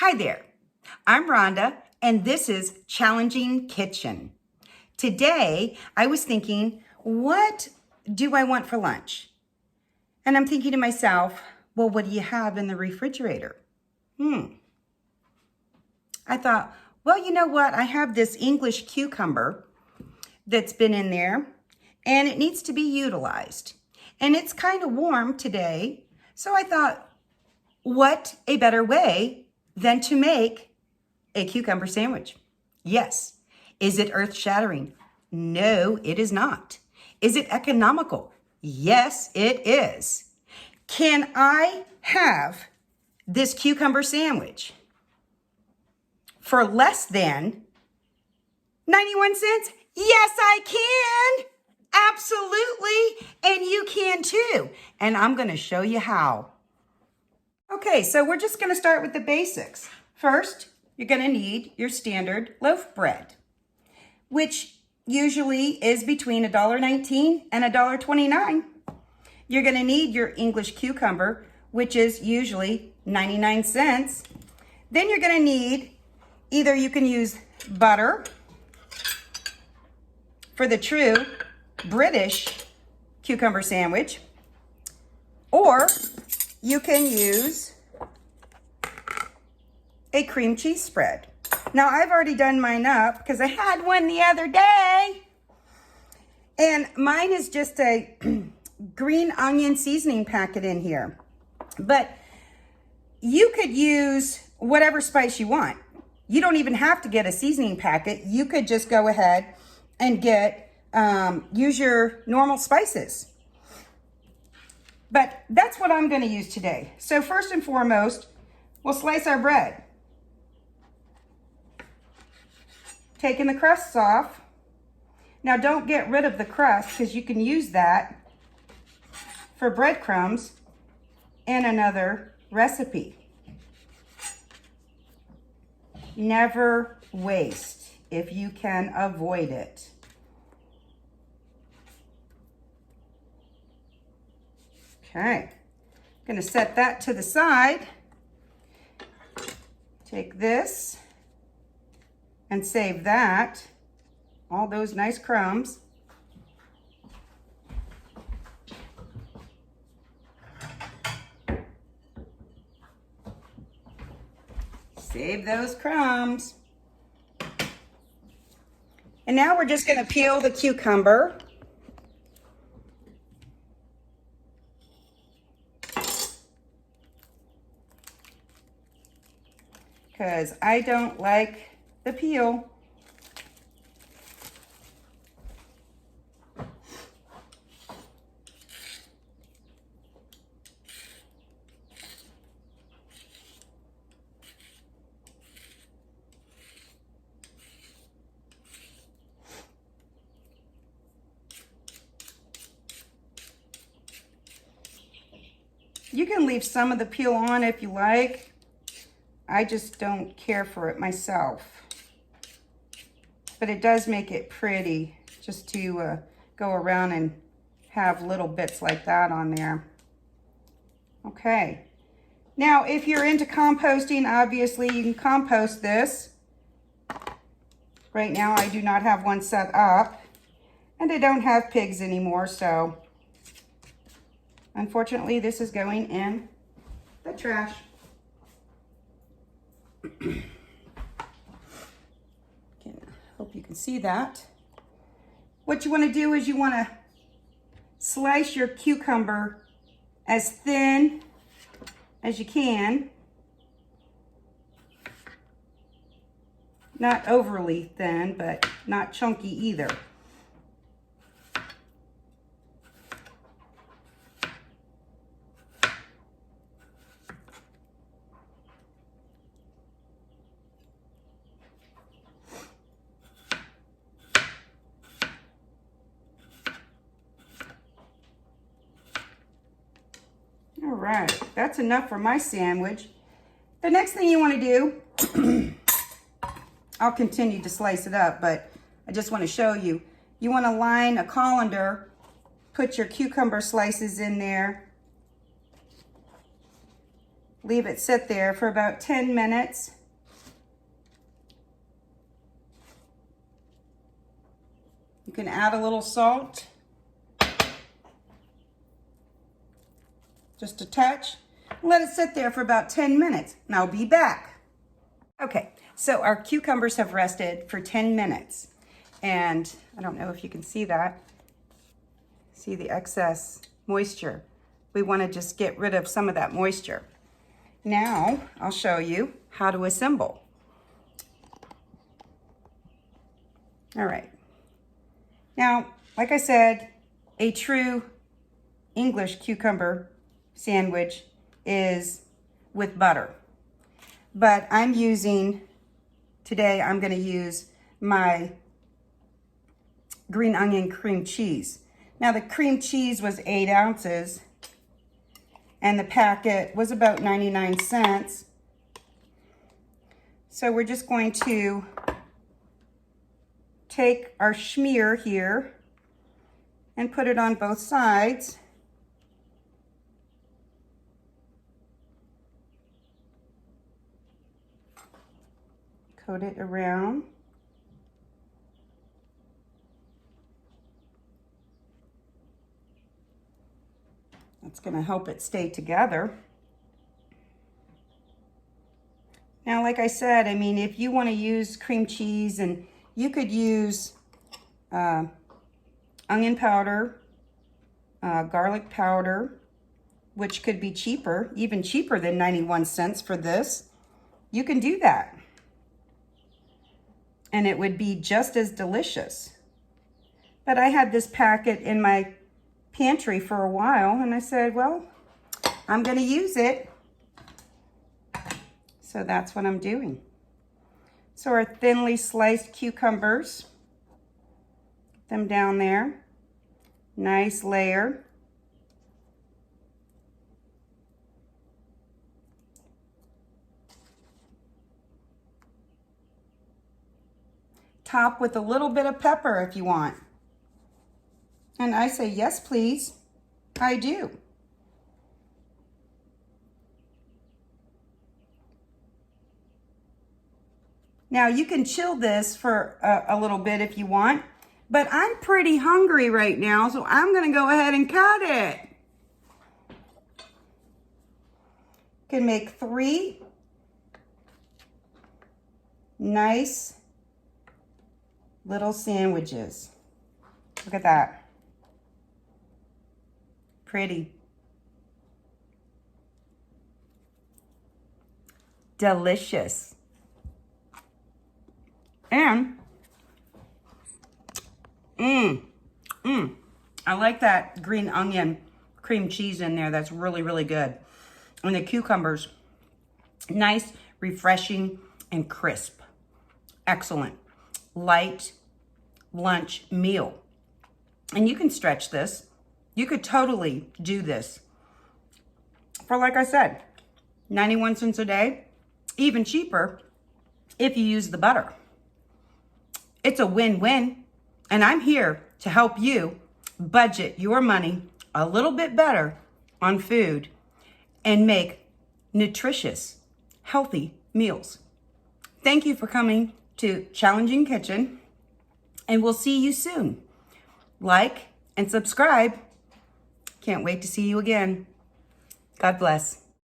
Hi there, I'm Rhonda, and this is Challenging Kitchen. Today, I was thinking, what do I want for lunch? And I'm thinking to myself, well, what do you have in the refrigerator? I thought, well, you know what? I have this English cucumber that's been in there, and it needs to be utilized. And it's kind of warm today, so I thought, what a better way than to make a cucumber sandwich? Yes. Is it earth-shattering? No, it is not. Is it economical? Yes, it is. Can I have this cucumber sandwich for less than 91 cents? Yes, I can. Absolutely. And you can too. And I'm going to show you how. Okay, so we're just going to start with the basics. First, you're going to need your standard loaf bread, which usually is between $1.19 and $1.29. You're going to need your English cucumber, which is usually 99 cents. Then you're going to need, either you can use butter for the true British cucumber sandwich, or you can use a cream cheese spread. Now, I've already done mine up because I had one the other day. And mine is just a green onion seasoning packet in here. But you could use whatever spice you want. You don't even have to get a seasoning packet. You could just go ahead and use your normal spices. But that's what I'm going to use today. So first and foremost, we'll slice our bread. Taking the crusts off. Now don't get rid of the crust because you can use that for breadcrumbs in another recipe. Never waste if you can avoid it. Okay, I'm gonna set that to the side. Take this and save that, all those nice crumbs. Save those crumbs. And now we're just gonna peel the cucumber. Because I don't like the peel. You can leave some of the peel on if you like. I just don't care for it myself. But it does make it pretty just to go around and have little bits like that on there. Okay. Now, if you're into composting, obviously you can compost this. Right now, I do not have one set up. And I don't have pigs anymore, so unfortunately, this is going in the trash. Hope you can see that. What you want to do is you want to slice your cucumber as thin as you can. Not overly thin, but not chunky either. All right, that's enough for my sandwich. The next thing you want to do, I'll continue to slice it up, but I just want to show you. You want to line a colander, put your cucumber slices in there, leave it sit there for about 10 minutes. You can add a little salt, just a touch. Let it sit there for about 10 minutes, and I'll be back. Okay, so our cucumbers have rested for 10 minutes, and I don't know if you can see that. See the excess moisture. We want to just get rid of some of that moisture. Now, I'll show you how to assemble. All right. Now, like I said, a true English cucumber sandwich is with butter. But today I'm going to use my green onion cream cheese. Now the cream cheese was 8 ounces and the packet was about 99 cents. So we're just going to take our schmear here and put it on both sides. Coat it around. That's going to help it stay together. Now, like I said, I mean, if you want to use cream cheese, and you could use onion powder, garlic powder, which could be cheaper, even cheaper than 91 cents for this. You can do that. And it would be just as delicious. But I had this packet in my pantry for a while, and I said, well, I'm going to use it. So that's what I'm doing. So our thinly sliced cucumbers, put them down there. Nice layer. Top with a little bit of pepper if you want. And I say, yes, please. I do. Now you can chill this for a little bit if you want, but I'm pretty hungry right now, so I'm gonna go ahead and cut it. You can make 3 nice little sandwiches. Look at that. Pretty. Delicious. And, I like that green onion cream cheese in there. That's really, really good. And the cucumbers, nice, refreshing, and crisp. Excellent. Light lunch meal. And you can stretch this. You could totally do this for, like I said, 91 cents a day, even cheaper if you use the butter. It's a win-win, and I'm here to help you budget your money a little bit better on food and make nutritious, healthy meals. Thank you for coming to Challenging Kitchen, and we'll see you soon. Like and subscribe. Can't wait to see you again. God bless.